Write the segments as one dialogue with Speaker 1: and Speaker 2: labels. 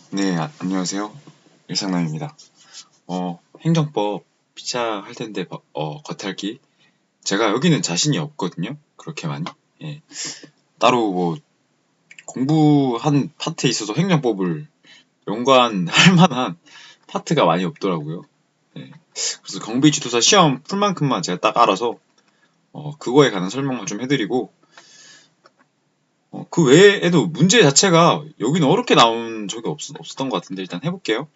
Speaker 1: 네, 안녕하세요. 일상남입니다. 행정법 피차할 텐데, 겉핥기. 제가 여기는 자신이 없거든요. 그렇게 많이. 예. 따로 공부한 파트에 있어서 행정법을 연관할 만한 파트가 많이 없더라고요. 예. 그래서 경비지도사 시험 풀 만큼만 제가 딱 알아서, 그거에 관한 설명만 좀 해드리고, 그 외에도 문제 자체가 여기는 어렵게 나온 적이 없었던 것 같은데, 일단 해볼게요.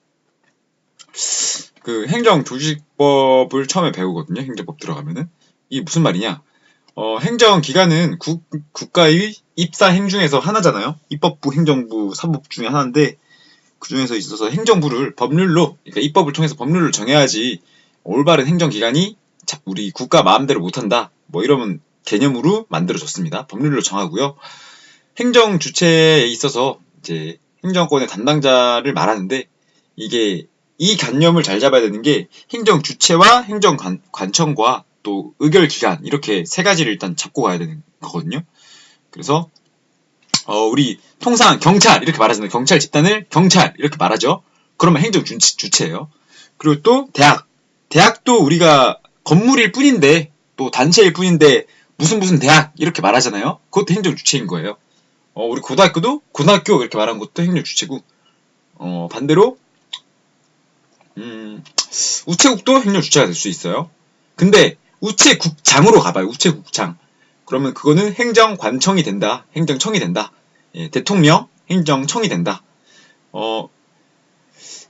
Speaker 1: 그 행정조직법을 처음에 배우거든요. 행정법 들어가면은. 이게 무슨 말이냐? 행정기관은 국가의 입사 행 중에서 하나잖아요. 입법부, 행정부, 사법 중에 하나인데 그 중에서 있어서 행정부를 법률로, 그러니까 입법을 통해서 법률을 정해야지 올바른 행정기관이 우리 국가 마음대로 못한다. 뭐 이런 개념으로 만들어졌습니다. 법률로 정하고요. 행정 주체에 있어서 이제 행정권의 담당자를 말하는데 이게 이 개념을 잘 잡아야 되는 게 행정 주체와 행정 관청과 또 의결 기관 이렇게 세 가지를 일단 잡고 가야 되는 거거든요. 그래서 우리 통상 경찰 이렇게 말하잖아요. 경찰 집단을 경찰 이렇게 말하죠. 그러면 행정 주체예요. 그리고 또 대학도 우리가 건물일 뿐인데 또 단체일 뿐인데 무슨 대학 이렇게 말하잖아요. 그것도 행정 주체인 거예요. 우리 고등학교도 고등학교 이렇게 말하는 것도 행정 주체고, 반대로 우체국도 행정 주체가 될 수 있어요. 근데 우체국장으로 가봐요. 우체국장. 그러면 그거는 행정관청이 된다. 행정청이 된다. 예, 대통령 행정청이 된다.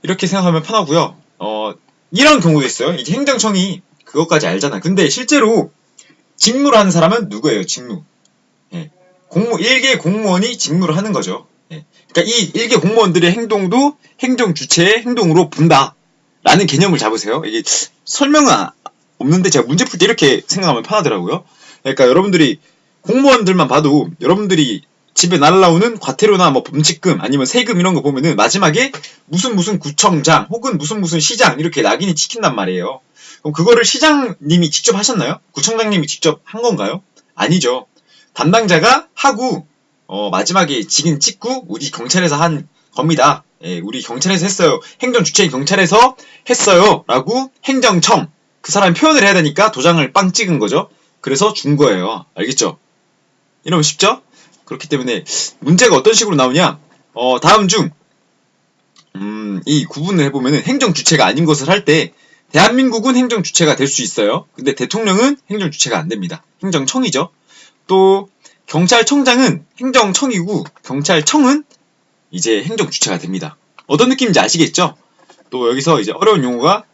Speaker 1: 이렇게 생각하면 편하고요. 이런 경우도 있어요. 이제 행정청이 그것까지 알잖아. 근데 실제로 직무를 하는 사람은 누구예요? 직무. 예. 일개 공무원이 직무를 하는 거죠. 예. 그러니까 이 일개 공무원들의 행동도 행정 주체의 행동으로 본다. 라는 개념을 잡으세요. 이게 설명은 없는데 제가 문제 풀 때 이렇게 생각하면 편하더라고요. 그러니까 여러분들이 공무원들만 봐도 여러분들이 집에 날라오는 과태료나 뭐 범칙금 아니면 세금 이런 거 보면은 마지막에 무슨 구청장 혹은 무슨 시장 이렇게 낙인이 찍힌단 말이에요. 그럼 그거를 시장님이 직접 하셨나요? 구청장님이 직접 한 건가요? 아니죠. 담당자가 하고 마지막에 직인 찍고 우리 경찰에서 한 겁니다. 예, 우리 경찰에서 했어요. 행정 주체인 경찰에서 했어요. 라고 행정청 그 사람이 표현을 해야 되니까 도장을 빵 찍은 거죠. 그래서 준 거예요. 알겠죠? 이러면 쉽죠? 그렇기 때문에 문제가 어떤 식으로 나오냐? 다음 중 이 구분을 해보면은 행정 주체가 아닌 것을 할 때 대한민국은 행정 주체가 될 수 있어요. 근데 대통령은 행정 주체가 안 됩니다. 행정청이죠. 또 경찰청장은 행정청이고 경찰청은 이제 행정 주체가 됩니다. 어떤 느낌인지 아시겠죠? 또 여기서 이제 어려운 용어가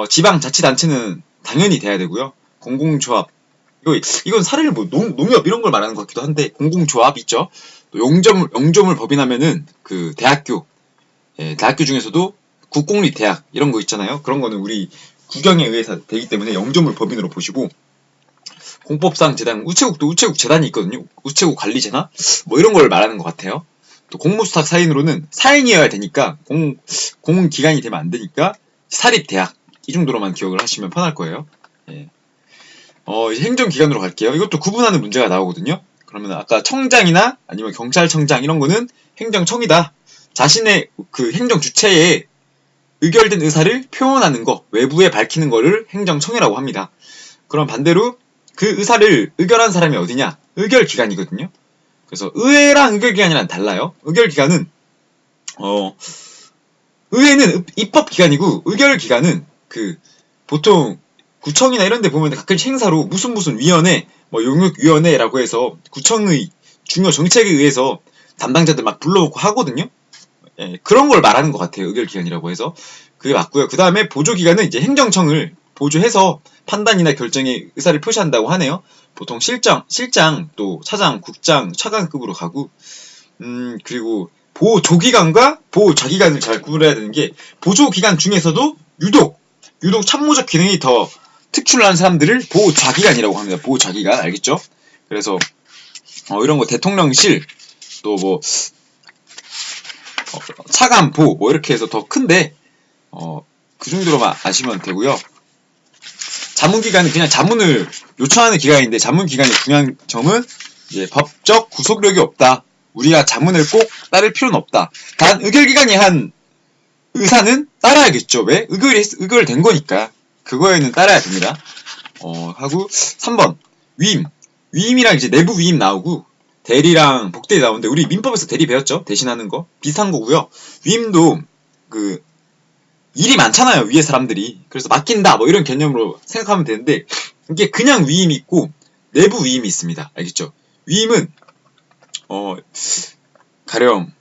Speaker 1: 지방자치단체는 당연히 돼야 되고요. 공공조합 이건 사례를 뭐 농협 이런 걸 말하는 것 같기도 한데 공공조합 있죠. 또 영조물 법인하면은 그 대학교 대학교 중에서도 국공립대학 이런 거 있잖아요. 그런 거는 우리 국영에 의해서 되기 때문에 영조물 법인으로 보시고 공법상 재단 우체국도 우체국 재단이 있거든요. 우체국 관리재단 뭐 이런 걸 말하는 것 같아요. 또 공무수탁 사인으로는 사인이어야 되니까 공기관이 되면 안 되니까 사립대학 이 정도로만 기억을 하시면 편할 거예요. 예. 이제 행정기관으로 갈게요. 이것도 구분하는 문제가 나오거든요. 그러면 아까 청장이나 아니면 경찰청장 이런 거는 행정청이다. 자신의 그 행정 주체에 의결된 의사를 표현하는 거, 외부에 밝히는 거를 행정청이라고 합니다. 그럼 반대로 그 의사를 의결한 사람이 어디냐? 의결기관이거든요. 그래서 의회랑 의결기관이랑 달라요. 의결기관은 의회는 입법기관이고 의결기관은 그 보통 구청이나 이런 데 보면 가끔씩 행사로 무슨 위원회, 뭐 용역위원회라고 해서 구청의 중요 정책에 의해서 담당자들 막 불러놓고 하거든요. 예, 그런 걸 말하는 것 같아요. 의결기관이라고 해서. 그게 맞고요. 그 다음에 보조기관은 이제 행정청을 보조해서 판단이나 결정에 의사를 표시한다고 하네요. 보통 실장, 또 차장, 국장, 차관급으로 가고, 그리고 보조기관과 보좌기관을 잘 구분해야 되는 게, 보조기관 중에서도 유독 참모적 기능이 더 특출난 사람들을 보좌기관이라고 합니다. 보좌기관, 알겠죠? 그래서, 이런 거 대통령실, 또 차관보, 뭐 이렇게 해서 더 큰데, 그 정도로만 아시면 되고요. 자문기관은 그냥 자문을 요청하는 기관인데 자문기관의 중요한 점은 이제 법적 구속력이 없다. 우리가 자문을 꼭 따를 필요는 없다. 단 의결기관이 한 의사는 따라야겠죠. 왜? 의결된 거니까. 그거에는 따라야 됩니다. 하고 3번 위임. 위임이랑 이제 내부 위임 나오고 대리랑 복대리 나오는데 우리 민법에서 대리 배웠죠? 대신하는 거 비슷한 거고요. 위임도 그 일이 많잖아요. 위에 사람들이. 그래서 맡긴다 뭐 이런 개념으로 생각하면 되는데 이게 그냥 위임이 있고 내부 위임이 있습니다. 알겠죠? 위임은 가령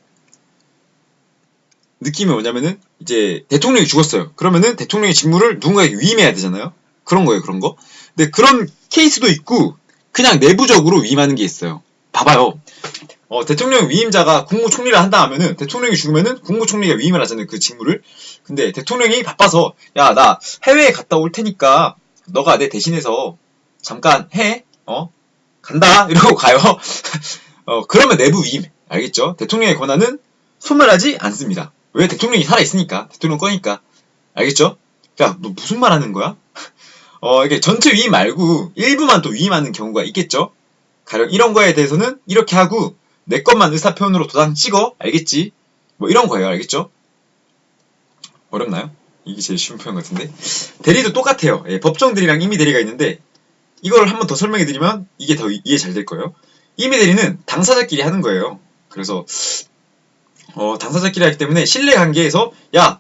Speaker 1: 느낌이 뭐냐면은 이제 대통령이 죽었어요. 그러면은 대통령의 직무를 누군가에게 위임해야 되잖아요. 그런 거예요. 그런 거. 근데 그런 케이스도 있고 그냥 내부적으로 위임하는 게 있어요. 봐봐요. 대통령 위임자가 국무총리를 한다 하면은 대통령이 죽으면은 국무총리가 위임을 하잖아요. 그 직무를. 근데 대통령이 바빠서 야, 나 해외에 갔다 올 테니까 너가 내 대신해서 잠깐 해. 간다. 이러고 가요. 그러면 내부 위임. 알겠죠? 대통령의 권한은 소멸하지 않습니다. 왜? 대통령이 살아있으니까. 대통령 거니까. 알겠죠? 야, 너 무슨 말 하는 거야? 이게 전체 위임 말고 일부만 또 위임하는 경우가 있겠죠? 가령 이런 거에 대해서는 이렇게 하고 내 것만 의사표현으로 도장 찍어. 알겠지? 뭐 이런 거예요. 알겠죠? 어렵나요? 이게 제일 쉬운 표현 같은데. 대리도 똑같아요. 예, 법정 대리랑 임의 대리가 있는데 이걸 한 번 더 설명해 드리면 이게 더 이해 잘 될 거예요. 임의 대리는 당사자끼리 하는 거예요. 그래서 당사자끼리 하기 때문에 신뢰 관계에서 야,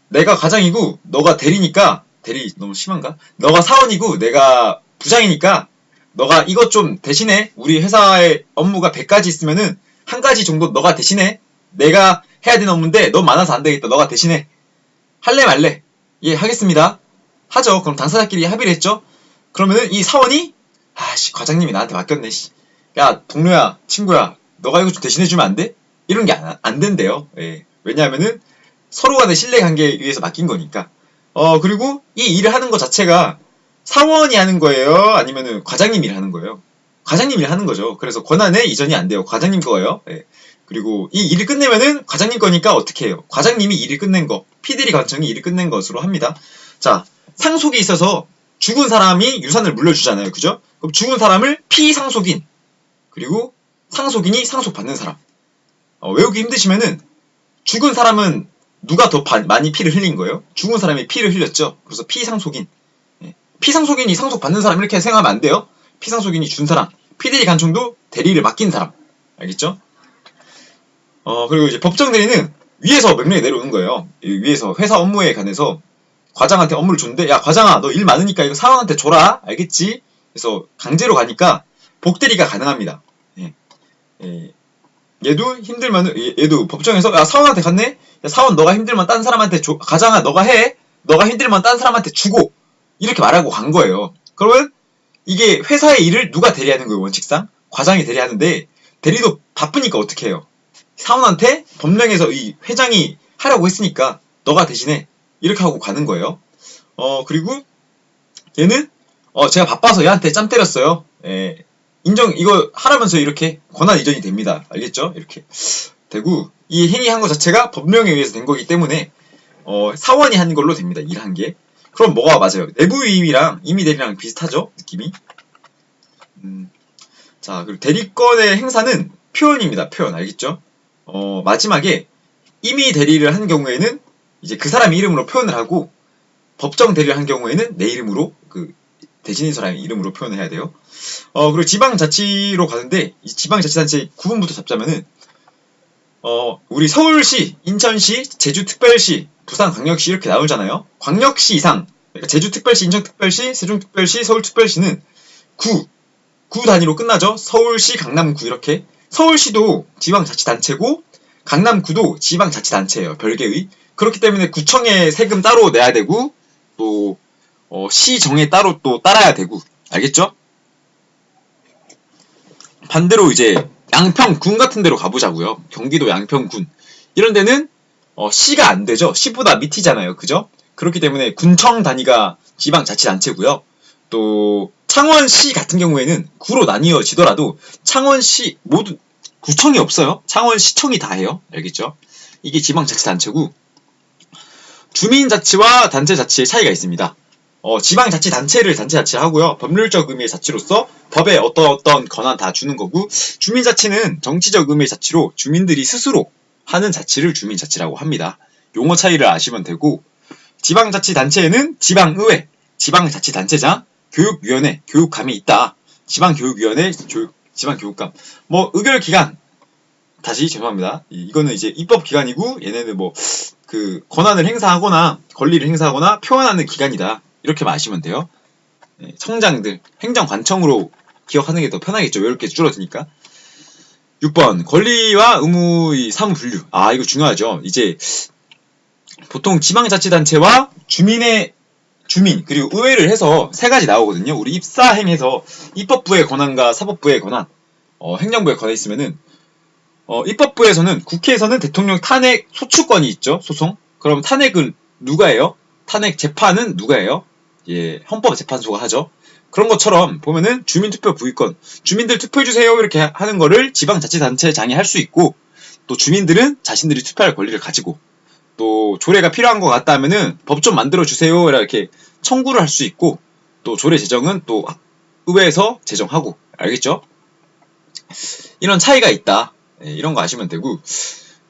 Speaker 1: 내가 과장이고 너가 대리니까 대리 너무 심한가? 너가 사원이고 내가 부장이니까 너가 이것 좀 대신해. 우리 회사의 업무가 100가지 있으면은 한 가지 정도 너가 대신해. 내가 해야 되는 업무인데 너무 많아서 안 되겠다. 너가 대신해. 할래 말래? 예, 하겠습니다. 하죠. 그럼 당사자끼리 합의를 했죠. 그러면은 이 사원이 아씨 과장님이 나한테 맡겼네. 씨. 야 동료야 친구야 너가 이거 좀 대신해주면 안 돼? 이런 게 안 된대요. 예. 왜냐하면은 서로 간의 신뢰 관계에 의해서 맡긴 거니까. 그리고 이 일을 하는 것 자체가 사원이 하는 거예요? 아니면은 과장님이 하는 거예요? 과장님이 하는 거죠. 그래서 권한의 이전이 안 돼요. 과장님 거예요. 예. 그리고 이 일을 끝내면은 과장님 거니까 어떻게 해요? 과장님이 일을 끝낸 거, 피대리 관청이 일을 끝낸 것으로 합니다. 자, 상속이 있어서 죽은 사람이 유산을 물려주잖아요. 그죠? 그럼 죽은 사람을 피상속인, 그리고 상속인이 상속받는 사람. 외우기 힘드시면은 죽은 사람은 누가 더 많이 피를 흘린 거예요? 죽은 사람이 피를 흘렸죠. 그래서 피상속인. 예. 피상속인이 상속받는 사람 이렇게 생각하면 안 돼요. 피상속인이 준 사람. 피대리 간청도 대리를 맡긴 사람. 알겠죠? 그리고 이제 법정 대리는 위에서 명령이 내려오는 거예요. 위에서 회사 업무에 관해서 과장한테 업무를 줬는데 야 과장아 너 일 많으니까 이거 사원한테 줘라. 알겠지? 그래서 강제로 가니까 복대리가 가능합니다. 예. 예. 얘도 힘들면 얘도 법정에서 야 사원한테 갔네? 야, 사원 너가 힘들면 딴 사람한테 줘. 과장아 너가 해. 너가 힘들면 딴 사람한테 주고 이렇게 말하고 간 거예요. 그러면 이게 회사의 일을 누가 대리하는 거예요? 원칙상 과장이 대리하는데 대리도 바쁘니까 어떻게 해요? 사원한테 법령에서 이 회장이 하라고 했으니까 너가 대신해 이렇게 하고 가는 거예요. 그리고 얘는 제가 바빠서 얘한테 짬 때렸어요. 예. 인정 이거 하라면서 이렇게 권한 이전이 됩니다. 알겠죠? 이렇게 되고 이 행위한 것 자체가 법령에 의해서 된 거기 때문에 사원이 한 걸로 됩니다. 일한 게. 그럼 뭐가 맞아요? 내부 위임이랑 임의 대리랑 비슷하죠? 느낌이. 자, 그리고 대리권의 행사는 표현입니다. 표현. 알겠죠? 마지막에 임의 대리를 한 경우에는 이제 그 사람 이름으로 표현을 하고 법정 대리를 한 경우에는 내 이름으로 그 대신인 사람의 이름으로 표현을 해야 돼요. 그리고 지방자치로 가는데 이 지방자치단체 구분부터 잡자면은 우리 서울시, 인천시, 제주특별시, 부산광역시 이렇게 나오잖아요. 광역시 이상 그러니까 제주특별시, 인천특별시, 세종특별시, 서울특별시는 구 단위로 끝나죠. 서울시, 강남구 이렇게. 서울시도 지방자치단체고 강남구도 지방자치단체예요. 별개의. 그렇기 때문에 구청에 세금 따로 내야 되고 또 시정에 따로 또 따라야 되고 알겠죠? 반대로 이제 양평군 같은 데로 가보자고요. 경기도 양평군 이런 데는 시가 안 되죠. 시보다 밑이잖아요. 그죠? 그렇기 때문에 군청 단위가 지방자치단체고요. 또 창원시 같은 경우에는 구로 나뉘어지더라도 창원시 모두 구청이 없어요. 창원시청이 다 해요. 알겠죠? 이게 지방자치단체고 주민자치와 단체자치의 차이가 있습니다. 지방자치단체를 단체자치를 하고요. 법률적 의미의 자치로서 법에 어떤 권한 다 주는 거고, 주민자치는 정치적 의미의 자치로 주민들이 스스로 하는 자치를 주민자치라고 합니다. 용어 차이를 아시면 되고, 지방자치단체에는 지방의회, 지방자치단체장, 교육위원회, 교육감이 있다. 지방교육위원회, 지방교육감. 의결기관. 다시 죄송합니다. 이거는 이제 입법기관이고, 얘네는 권한을 행사하거나, 권리를 행사하거나 표현하는 기관이다. 이렇게 아시면 돼요. 청장들, 행정관청으로 기억하는 게 더 편하겠죠. 이렇게 줄어드니까. 6번, 권리와 의무의 사무분류. 이거 중요하죠. 이제, 보통 지방자치단체와 주민, 그리고 의회를 해서 세 가지 나오거든요. 우리 입사행에서 입법부의 권한과 사법부의 권한, 행정부의 권한이 있으면은, 입법부에서는, 국회에서는 대통령 탄핵 소추권이 있죠. 소송. 그럼 탄핵은 누가 해요? 탄핵 재판은 누가 해요? 헌법재판소가 하죠. 그런 것처럼 보면은 주민투표 부의권, 주민들 투표해주세요 이렇게 하는 거를 지방자치단체장이 할 수 있고, 또 주민들은 자신들이 투표할 권리를 가지고, 또 조례가 필요한 것 같다 하면은 법 좀 만들어주세요 이렇게 청구를 할 수 있고, 또 조례 제정은 또 의회에서 제정하고, 알겠죠? 이런 차이가 있다. 이런 거 아시면 되고,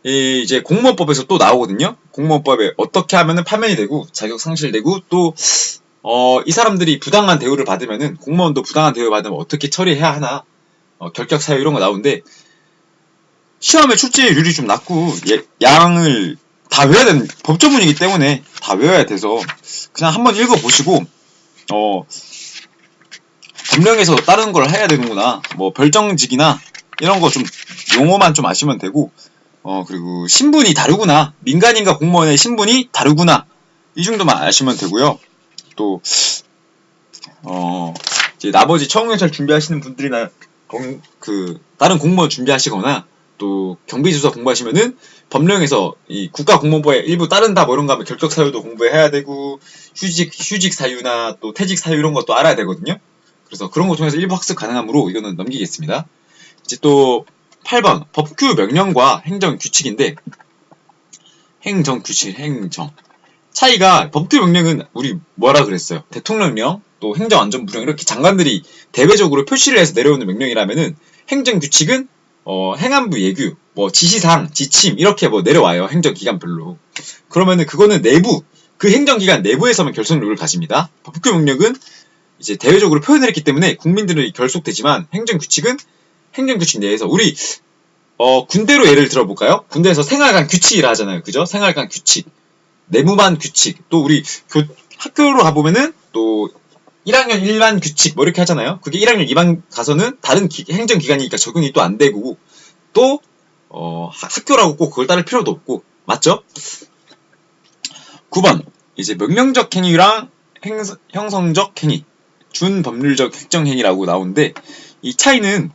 Speaker 1: 이제 공무원법에서 또 나오거든요. 공무원법에 어떻게 하면은 파면이 되고 자격 상실되고, 또 이 사람들이 부당한 대우를 받으면은, 공무원도 부당한 대우 받으면 어떻게 처리해야 하나, 결격 사유 이런 거 나오는데, 시험의 출제율이 좀 낮고, 양을 다 외워야 되는 법조문이기 때문에 다 외워야 돼서 그냥 한번 읽어보시고, 법령에서 다른 걸 해야 되는구나, 별정직이나 이런 거 좀 용어만 좀 아시면 되고, 그리고 신분이 다르구나, 민간인과 공무원의 신분이 다르구나, 이 정도만 아시면 되고요. 또 이제 나머지 처음경찰 준비하시는 분들이나 다른 공무원 준비하시거나, 또 경비조사 공부하시면은 법령에서 이 국가공무원법에 일부 따른다 이런 거 하면 결격 사유도 공부해야 되고, 휴직 사유나 또 퇴직 사유 이런 것도 알아야 되거든요. 그래서 그런 거 통해서 일부 학습 가능하므로 이거는 넘기겠습니다. 이제 또 8번 법규 명령과 행정 규칙인데, 행정 차이가, 법규 명령은 우리 뭐라 그랬어요? 대통령령, 또 행정안전부령 이렇게 장관들이 대외적으로 표시를 해서 내려오는 명령이라면은, 행정규칙은 행안부 예규, 지시사항, 지침 이렇게 내려와요. 행정기관별로. 그러면은 그거는 그 행정기관 내부에서만 결속력을 가집니다. 법규 명령은 이제 대외적으로 표현을 했기 때문에 국민들은 결속되지만, 행정규칙은 행정규칙 내에서, 우리 군대로 예를 들어볼까요? 군대에서 생활관 규칙이라 하잖아요. 그죠? 생활관 규칙, 내무반 규칙, 또 우리 학교로 가보면은 또 1학년 1반 규칙 이렇게 하잖아요. 그게 1학년 2반 가서는 다른 행정기관이니까 적용이 또 안 되고, 또 학교라고 꼭 그걸 따를 필요도 없고, 맞죠? 9번 이제 명령적 행위랑 형성적 행위, 준법률적 행정행위라고 나오는데, 이 차이는,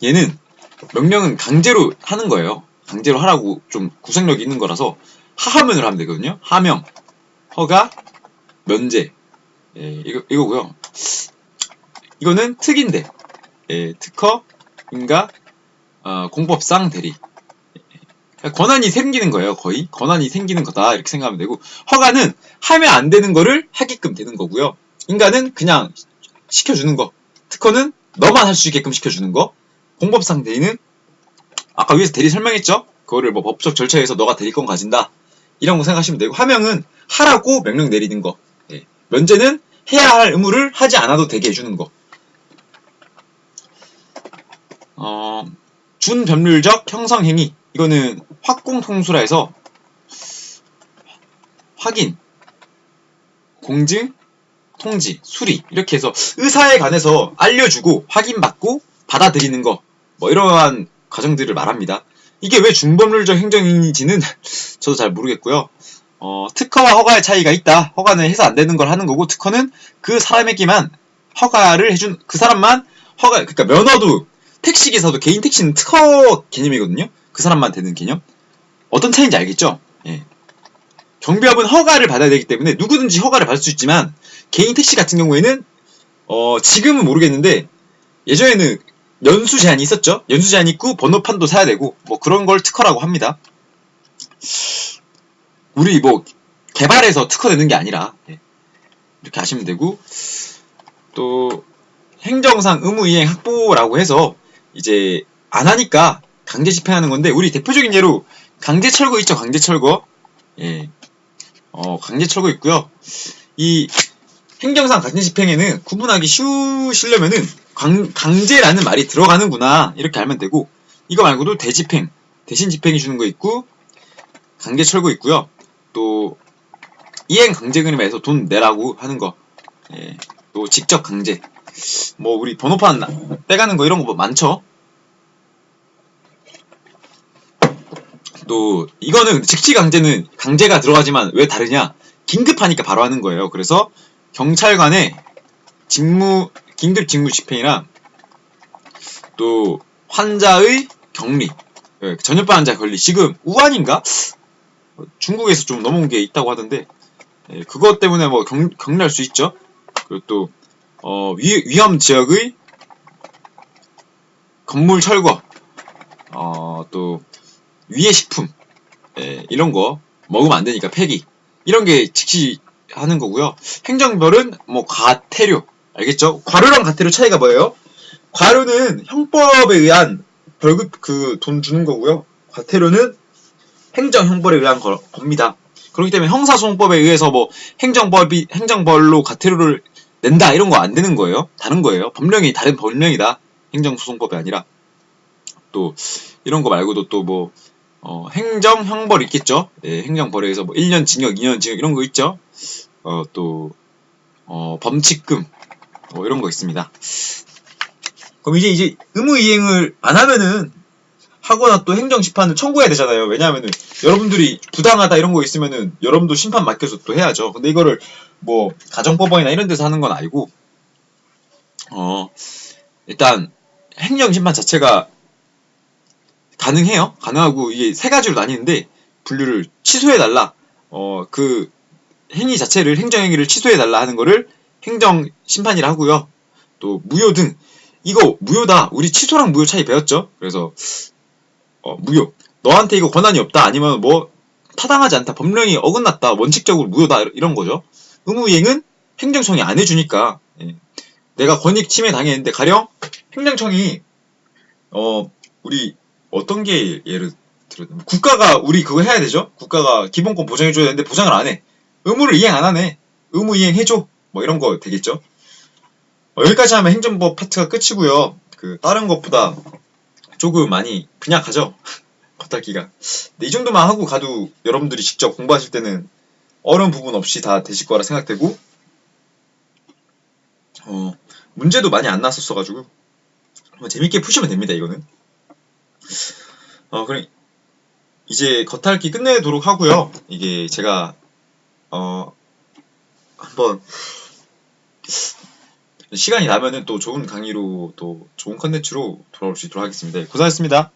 Speaker 1: 얘는 명령은 강제로 하는 거예요. 강제로 하라고 좀 구속력이 있는 거라서 하하면으로 하면 되거든요. 하명, 허가, 면제. 이거고요. 이거는 특인데, 특허, 인가, 공법상 대리. 권한이 생기는 거예요. 거의 권한이 생기는 거다 이렇게 생각하면 되고, 허가는 하면 안 되는 거를 하게끔 되는 거고요. 인가는 그냥 시켜주는 거. 특허는 너만 할 수 있게끔 시켜주는 거. 공법상 대리는 아까 위에서 대리 설명했죠? 그거를 법적 절차에서 너가 대리권 가진다 이런 거 생각하시면 되고, 하명은 하라고 명령 내리는 거. 면제는 해야 할 의무를 하지 않아도 되게 해주는 거. 준법률적 형성행위, 이거는 확공통수라 해서 확인, 공증, 통지, 수리 이렇게 해서 의사에 관해서 알려주고 확인받고 받아들이는 거, 이러한 과정들을 말합니다. 이게 왜 준법률적 행정인지는 저도 잘 모르겠고요. 특허와 허가의 차이가 있다. 허가는 해서 안 되는 걸 하는 거고, 특허는 그 사람에게만 허가를 해준, 그 사람만 그러니까 면허도, 택시기사도 개인 택시는 특허 개념이거든요. 그 사람만 되는 개념. 어떤 차이인지 알겠죠? 경비업은 허가를 받아야 되기 때문에 누구든지 허가를 받을 수 있지만, 개인 택시 같은 경우에는 지금은 모르겠는데 예전에는 연수 제한이 있었죠. 연수 제한이 있고 번호판도 사야 되고 그런 걸 특허라고 합니다. 우리 개발해서 특허 내는 게 아니라 이렇게 아시면 되고, 또 행정상 의무이행 확보라고 해서 이제 안 하니까 강제 집행하는 건데, 우리 대표적인 예로 강제철거 있죠. 강제철거. 예. 강제철거 있고요. 이 행정상 강제 집행에는 구분하기 쉬우시려면은 강제라는 말이 들어가는구나 이렇게 알면 되고, 이거 말고도 대집행, 대신 집행이 주는 거 있고, 강제철거 있고요. 또 이행 강제금에서 돈 내라고 하는 거, 예. 또 직접 강제, 뭐 우리 번호판 빼가는 거 이런 거 뭐 많죠. 또 이거는 직시 강제는 강제가 들어가지만 왜 다르냐? 긴급하니까 바로 하는 거예요. 그래서 경찰관의 긴급 직무 집행이랑 또 환자의 격리, 전염병 환자 격리, 지금 우한인가? 중국에서 좀 넘어온 게 있다고 하던데, 그것 때문에 뭐 격리할 수 있죠. 그리고 또 위험 지역의 건물 철거, 또 위해 식품, 이런 거 먹으면 안 되니까 폐기, 이런 게 직시하는 거고요. 행정벌은 뭐 과태료, 알겠죠? 과료랑 과태료 차이가 뭐예요? 과료는 형법에 의한 벌금, 돈 주는 거고요. 과태료는 행정 형벌에 의한 겁니다. 그렇기 때문에 형사소송법에 의해서 뭐 행정벌로 과태료를 낸다 이런 거 안 되는 거예요. 다른 거예요. 법령이 다른 법령이다. 행정소송법이 아니라. 또 이런 거 말고도 또 뭐 행정 형벌 있겠죠. 예, 행정벌에 의해서 뭐 1년 징역, 2년 징역 이런 거 있죠. 또 범칙금 뭐 이런 거 있습니다. 그럼 이제 의무이행을 안 하면은 하거나 또 행정심판을 청구해야 되잖아요. 왜냐하면은 여러분들이 부당하다 이런 거 있으면은 여러분도 심판 맡겨서 또 해야죠. 근데 이거를 뭐 가정법원이나 이런 데서 하는 건 아니고, 일단 행정심판 자체가 가능해요. 가능하고 이게 세 가지로 나뉘는데, 분류를 취소해달라, 그 행위 자체를, 행정행위를 취소해달라 하는 거를 행정심판이라 하고요. 또 무효 등, 이거 무효다. 우리 취소랑 무효 차이 배웠죠? 그래서 무효. 너한테 이거 권한이 없다. 아니면 뭐 타당하지 않다. 법령이 어긋났다. 원칙적으로 무효다. 이런 거죠. 의무이행은 행정청이 안 해주니까, 내가 권익 침해 당했는데, 가령 행정청이 우리 어떤 게 예를 들어, 국가가 우리 그거 해야 되죠. 국가가 기본권 보장해줘야 되는데 보장을 안 해. 의무를 이행 안 하네. 의무 이행해줘. 뭐 이런 거 되겠죠. 여기까지 하면 행정법 파트가 끝이고요. 다른 것보다 조금 많이 빈약하죠. 겉핥기가. 근데 이 정도만 하고 가도 여러분들이 직접 공부하실 때는 어려운 부분 없이 다 되실 거라 생각되고, 문제도 많이 안 나왔었어가지고 재밌게 푸시면 됩니다. 이거는. 그럼 이제 겉핥기 끝내도록 하고요. 이게 제가 한번 시간이 나면은 또 좋은 강의로, 또 좋은 컨텐츠로 돌아올 수 있도록 하겠습니다. 고생하셨습니다.